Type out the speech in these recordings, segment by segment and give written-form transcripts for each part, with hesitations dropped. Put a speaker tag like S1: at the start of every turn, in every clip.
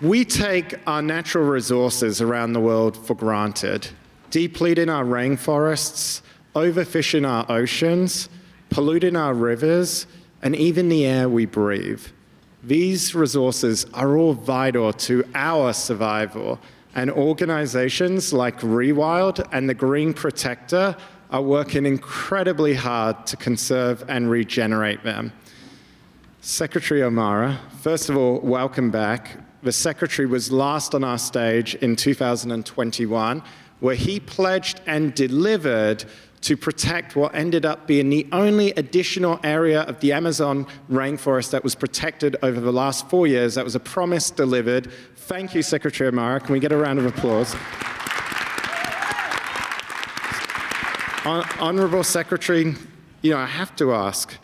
S1: We take our natural resources around the world for granted, deplete in our rainforests, overfish in our oceans, pollute in our rivers, and even the air we breathe. These resources are all vital to our survival, and organizations like Rewild and the Green Protector are working incredibly hard to conserve and regenerate them. Secretary O'Mara, first of all, welcome back. The Secretary was last on our stage in 2021, where he pledged and delivered to protect what ended up being the only additional area of the Amazon rainforest that was protected over the last 4 years. That was a promise delivered. Thank you, Secretary O'Mara. Can we get a round of applause? Honourable Secretary, I have to ask,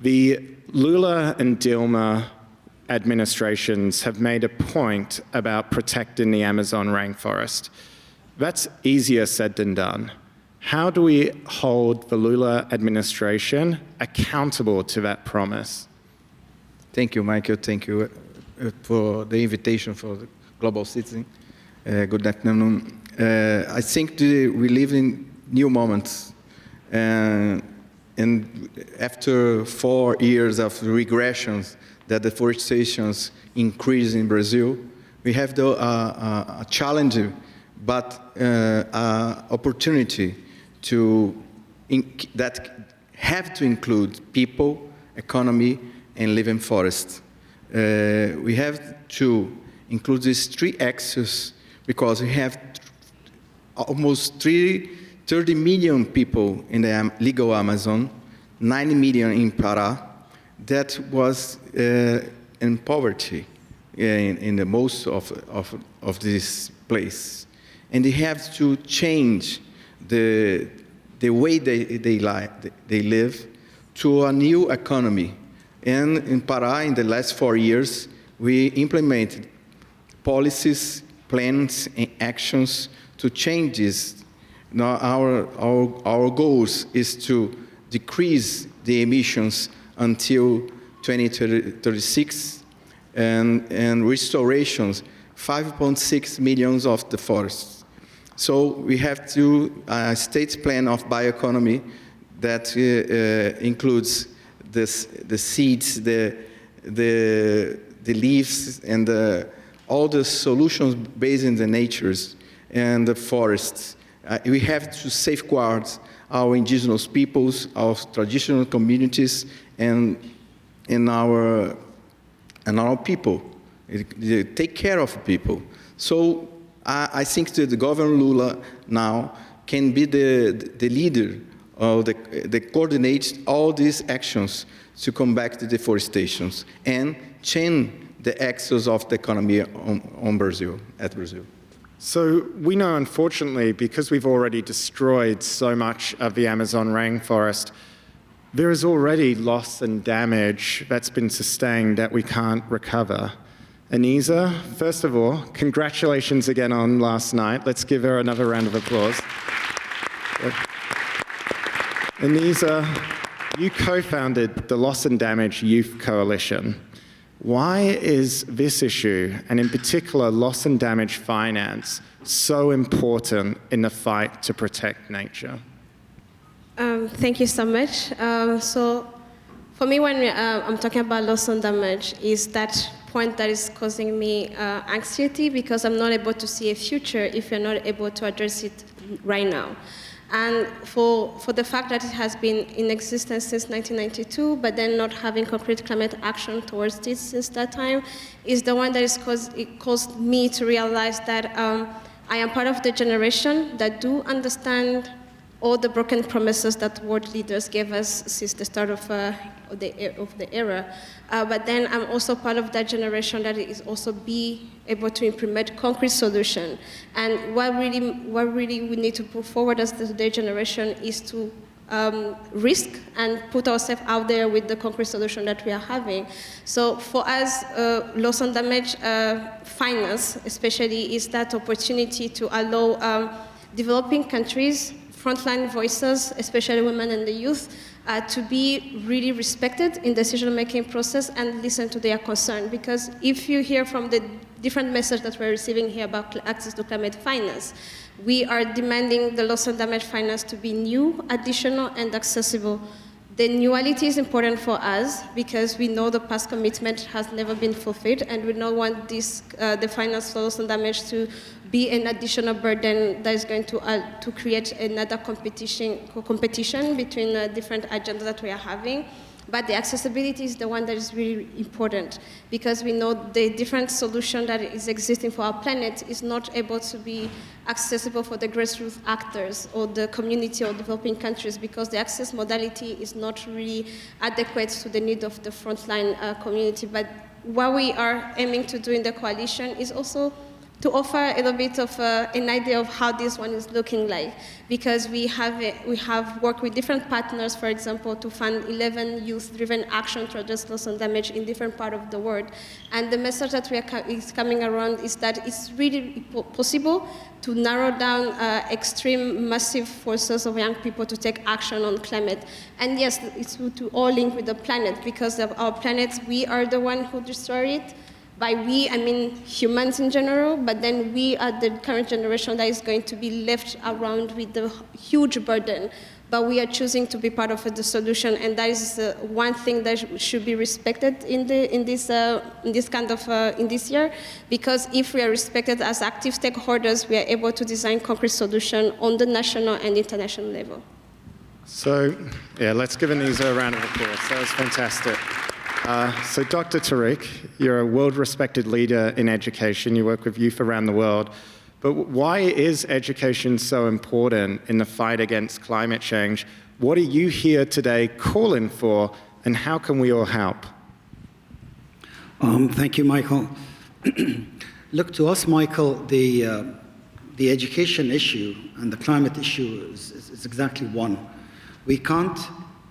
S1: the Lula and Dilma administrations have made a point about protecting the Amazon rainforest. That's easier said than done. How do we hold the Lula administration accountable to that promise?
S2: Thank you, Michael. Thank you for the invitation for the Global Citizen. Good afternoon. I think we live in new moments. And after 4 years of regressions that deforestations increase in Brazil, we have a challenge, but opportunity that have to include people, economy, and living forests. We have to include these 3 axes because we have almost 30 million people in the legal Amazon, 90 million in Pará, that was in poverty in the most of this place. And they have to change the way they live to a new economy. And in Pará, in the last 4 years, we implemented policies, plans, and actions to change this. Now, our goals is to decrease the emissions until 2036 and restorations 5.6 million of the forests. So we have a state plan of bioeconomy that includes the seeds, the leaves, and all the solutions based in the natures and the forests. We have to safeguard our indigenous peoples, our traditional communities, and our people. Take care of people. So I think that the Governor Lula now can be the leader of that coordinates all these actions to combat the deforestation and change the axis of the economy on Brazil.
S1: So we know, unfortunately, because we've already destroyed so much of the Amazon rainforest, there is already loss and damage that's been sustained that we can't recover. Anisa, first of all, congratulations again on last night. Let's give her another round of applause. Anisa, you co-founded the Loss and Damage Youth Coalition. Why is this issue, and in particular loss and damage finance, so important in the fight to protect nature?
S3: Thank you so much. So for me, when I'm talking about loss and damage, is that point that is causing me anxiety because I'm not able to see a future if you're not able to address it right now. And for the fact that it has been in existence since 1992, but then not having concrete climate action towards this since that time, is the one that caused me to realize that I am part of the generation that do understand all the broken promises that world leaders gave us since the start of the era. But then I'm also part of that generation that is also be able to implement concrete solution. And what really we need to put forward as the generation is to risk and put ourselves out there with the concrete solution that we are having. So for us, loss and damage finance especially is that opportunity to allow developing countries, frontline voices, especially women and the youth, to be really respected in decision-making process and listen to their concern. Because if you hear from the different messages that we're receiving here about access to climate finance, we are demanding the loss and damage finance to be new, additional, and accessible. The newality is important for us because we know the past commitment has never been fulfilled, and we don't want this, the finance for loss and damage to be an additional burden that is going to create another competition between different agendas that we are having. But the accessibility is the one that is really important because we know the different solution that is existing for our planet is not able to be accessible for the grassroots actors or the community or developing countries because the access modality is not really adequate to the need of the frontline community. But what we are aiming to do in the coalition is also to offer a little bit of an idea of how this one is looking like, because we have worked with different partners, for example, to fund 11 youth-driven action to address loss and damage in different parts of the world. And the message that is coming around is that it's really possible to narrow down extreme, massive forces of young people to take action on climate. And yes, it's to all link with the planet, because of our planet, we are the one who destroy it. By we, I mean humans in general, but then we are the current generation that is going to be left around with the huge burden. But we are choosing to be part of the solution, and that is one thing that should be respected in this year. Because if we are respected as active stakeholders, we are able to design concrete solutions on the national and international level.
S1: So, yeah, let's give Anisa a round of applause. That was fantastic. So Dr. Tariq, you're a world-respected leader in education. You work with youth around the world. But why is education so important in the fight against climate change? What are you here today calling for, and how can we all help?
S4: Thank you, Michael. Look, to us, Michael, the education issue and the climate issue is exactly one. We can't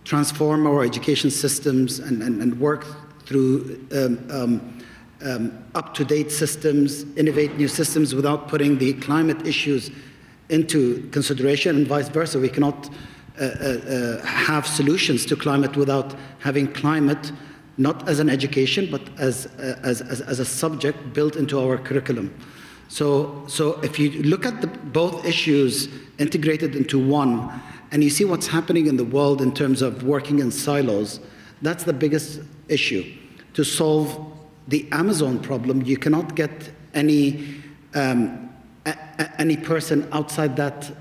S4: transform our education systems and work through up-to-date systems, innovate new systems without putting the climate issues into consideration, and vice versa. We cannot have solutions to climate without having climate not as an education, but as a subject built into our curriculum. So if you look at both issues integrated into one, and you see what's happening in the world in terms of working in silos, that's the biggest issue. To solve the Amazon problem, you cannot get any person outside that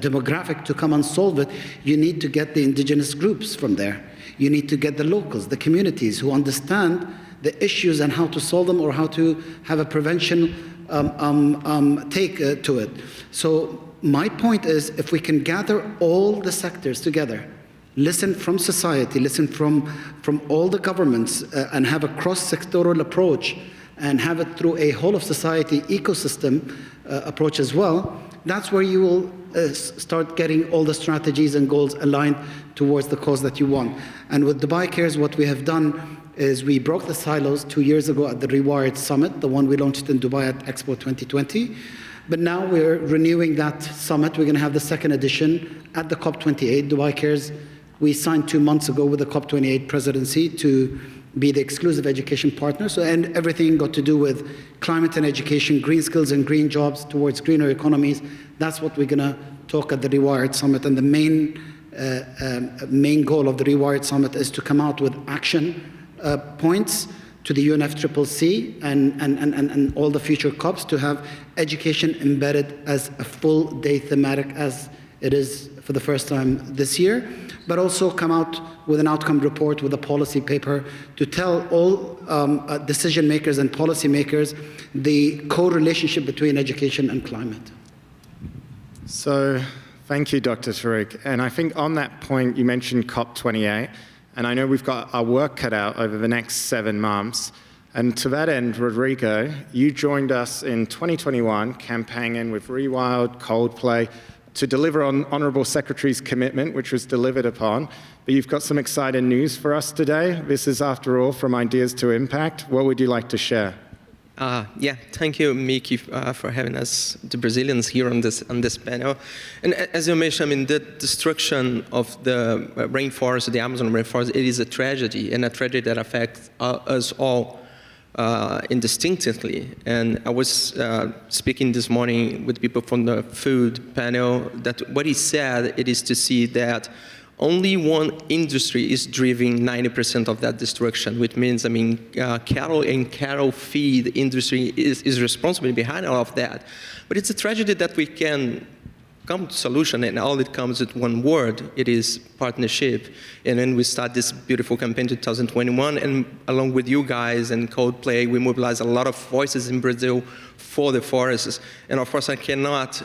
S4: demographic to come and solve it. You need to get the indigenous groups from there. You need to get the locals, the communities who understand the issues and how to solve them, or how to have a prevention take to it. So my point is, if we can gather all the sectors together, listen from society, listen from all the governments, and have a cross-sectoral approach, and have it through a whole-of-society ecosystem approach as well, that's where you will start getting all the strategies and goals aligned towards the cause that you want. And with Dubai Cares, what we have done is we broke the silos 2 years ago at the Rewired Summit, the one we launched in Dubai at Expo 2020. But now we're renewing that summit. We're going to have the second edition at the COP28. Dubai Cares, we signed 2 months ago with the COP28 presidency to be the exclusive education partner. So, and everything got to do with climate and education, green skills and green jobs towards greener economies. That's what we're going to talk at the Rewired Summit. And the main goal of the Rewired Summit is to come out with action points to the UNFCCC and all the future COPs, to have education embedded as a full day thematic, as it is for the first time this year, but also come out with an outcome report, with a policy paper, to tell all decision makers and policy makers the co-relationship between education and climate.
S1: So thank you, Dr. Tariq. And I think on that point, you mentioned COP28. And I know we've got our work cut out over the next 7 months. And to that end, Rodrigo, you joined us in 2021, campaigning with Rewild, Coldplay, to deliver on Honourable Secretary's commitment, which was delivered upon. But you've got some exciting news for us today. This is, after all, From Ideas to Impact. What would you like to share?
S5: Yeah, thank you, Miki, for having us, the Brazilians, here on this panel. And as you mentioned, I mean, the destruction of the rainforest, the Amazon rainforest, it is a tragedy, and a tragedy that affects us all indistinctly. And I was speaking this morning with people from the food panel, that what he said, it is to see that only one industry is driving 90% of that destruction, which means, I mean, cattle and cattle feed industry is responsible behind all of that. But it's a tragedy that we can come to solution, and all it comes with one word, it is partnership. And then we start this beautiful campaign in 2021, and along with you guys and Coldplay, we mobilize a lot of voices in Brazil for the forests. And of course, I cannot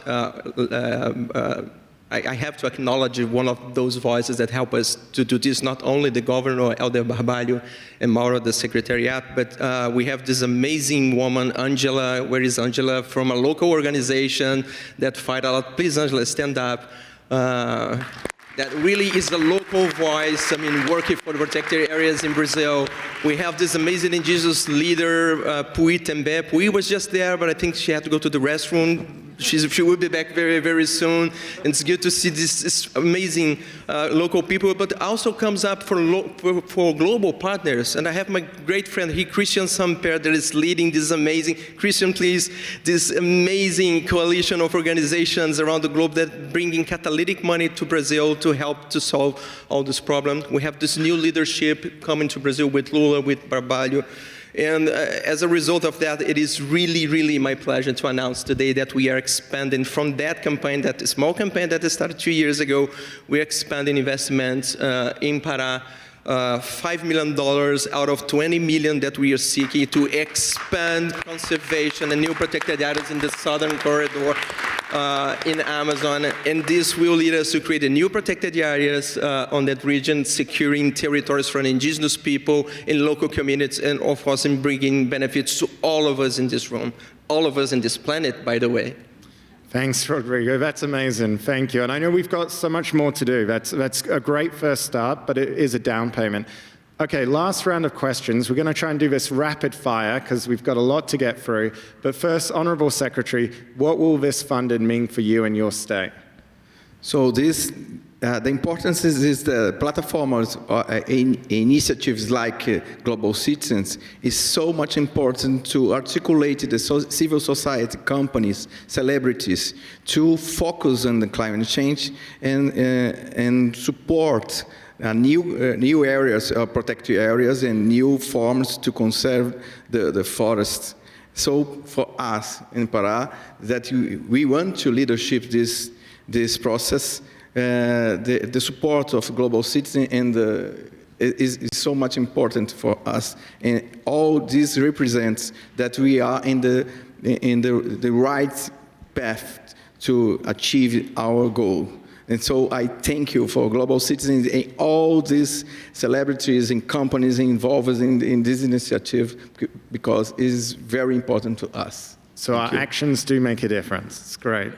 S5: I have to acknowledge one of those voices that help us to do this, not only the governor, Elder Barbalho, and Mauro, the secretariat, but we have this amazing woman, Angela. Where is Angela? From a local organization that fight a lot. Please, Angela, stand up. That really is a local voice, I mean, working for the protected areas in Brazil. We have this amazing indigenous leader, Pui Tembe. Pui was just there, but I think she had to go to the restroom. She will be back very, very soon. And it's good to see this amazing local people, but also comes up for global partners. And I have my great friend here, Christian Samper, that is leading this amazing, Christian, please, this amazing coalition of organizations around the globe that bringing catalytic money to Brazil to help to solve all this problem. We have this new leadership coming to Brazil with Lula, with Barbalho. And as a result of that, it is really, really my pleasure to announce today that we are expanding from that campaign, that small campaign that started 2 years ago. We're expanding investments in Pará, $5 million out of 20 million that we are seeking to expand conservation and new protected areas in the southern corridor in Amazon. And this will lead us to create a new protected areas on that region, securing territories for indigenous people in local communities, and of course in bringing benefits to all of us in this room, all of us in this planet, by the way.
S1: Thanks, Rodrigo. That's amazing. Thank you. And I know we've got so much more to do. That's a great first start, but it is a down payment. Okay, last round of questions. We're going to try and do this rapid fire because we've got a lot to get through. But first, Honourable Secretary, what will this funding mean for you and your state?
S2: So this, the importance is the platforms or initiatives like Global Citizens is so much important to articulate the civil society, companies, celebrities, to focus on the climate change and support new areas, protected areas, and new forms to conserve the forests. So for us in Pará, that we want to leadership this process. The support of Global Citizen and is so much important for us, and all this represents that we are in the right path to achieve our goal. And so I thank you for Global Citizens and all these celebrities and companies involved in this initiative, because it is very important to us.
S1: So our actions do make a difference. It's great.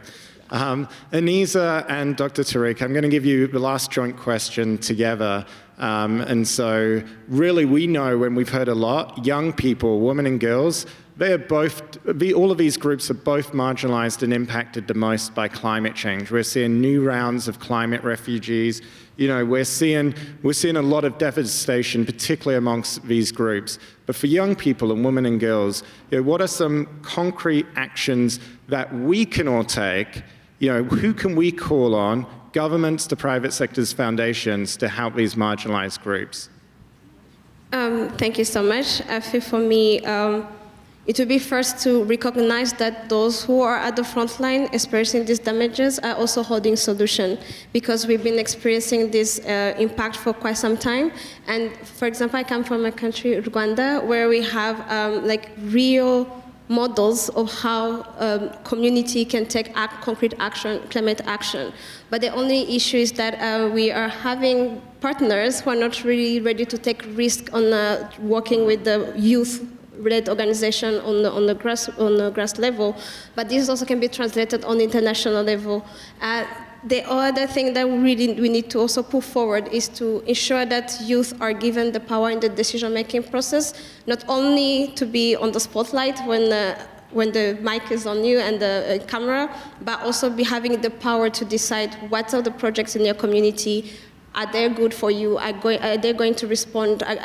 S1: Anisa and Dr. Tariq, I'm going to give you the last joint question together. And so really we know, when we've heard a lot, young people, women and girls, they are both, all of these groups are both marginalized and impacted the most by climate change. We're seeing new rounds of climate refugees. You know, we're seeing a lot of devastation, particularly amongst these groups. But for young people and women and girls, you know, what are some concrete actions that we can all take? You know, who can we call on? Governments, the private sector's foundations, to help these marginalized groups?
S3: Thank you so much. I feel for me, it would be first to recognize that those who are at the front line experiencing these damages are also holding solution, because we've been experiencing this impact for quite some time. And for example, I come from a country, Rwanda, where we have like real models of how community can take concrete action, climate action. But the only issue is that we are having partners who are not really ready to take risk on working with the youth-related organization on the grass level. But this also can be translated on the international level. the other thing that we need to also put forward is to ensure that youth are given the power in the decision-making process, not only to be on the spotlight when the mic is on you and the camera, but also be having the power to decide what are the projects in your community. Are they good for you? Are they going to respond? Are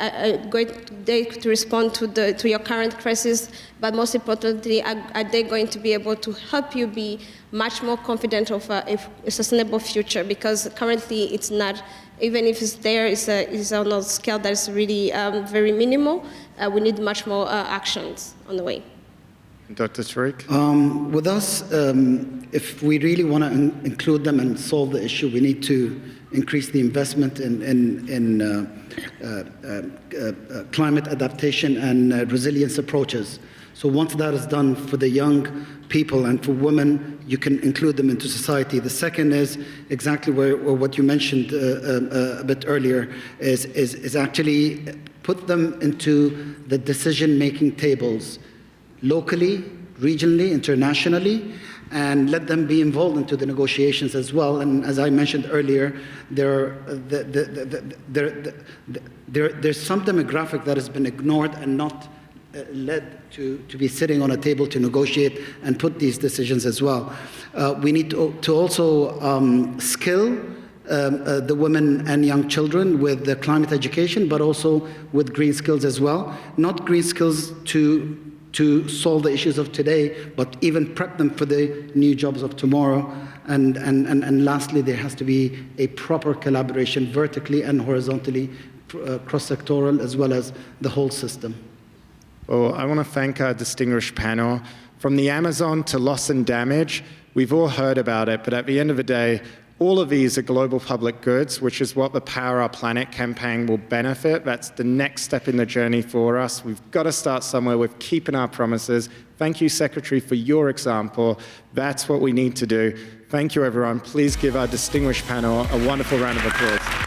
S3: they to respond to your current crisis? But most importantly, are they going to be able to help you be much more confident of a sustainable future? Because currently it's not. Even if it's there, it's on a scale that is really very minimal. We need much more actions on the way.
S1: Dr. Sheldrick?
S4: With us, if we really want to include them and solve the issue, we need to increase the investment in climate adaptation and resilience approaches. So once that is done for the young people and for women, you can include them into society. The second is exactly what you mentioned a bit earlier, is actually put them into the decision-making tables, locally, regionally, internationally, and let them be involved into the negotiations as well. And as I mentioned earlier, there's some demographic that has been ignored and not led to be sitting on a table to negotiate and put these decisions as well. We need to also skill the women and young children with the climate education, but also with green skills as well. Not green skills to solve the issues of today, but even prep them for the new jobs of tomorrow. And lastly, there has to be a proper collaboration vertically and horizontally, cross-sectoral, as well as the whole system.
S1: Well, I want to thank our distinguished panel. From the Amazon to loss and damage, we've all heard about it, but at the end of the day, all of these are global public goods, which is what the Power Our Planet campaign will benefit. That's the next step in the journey for us. We've got to start somewhere with keeping our promises. Thank you, Secretary, for your example. That's what we need to do. Thank you, everyone. Please give our distinguished panel a wonderful round of applause.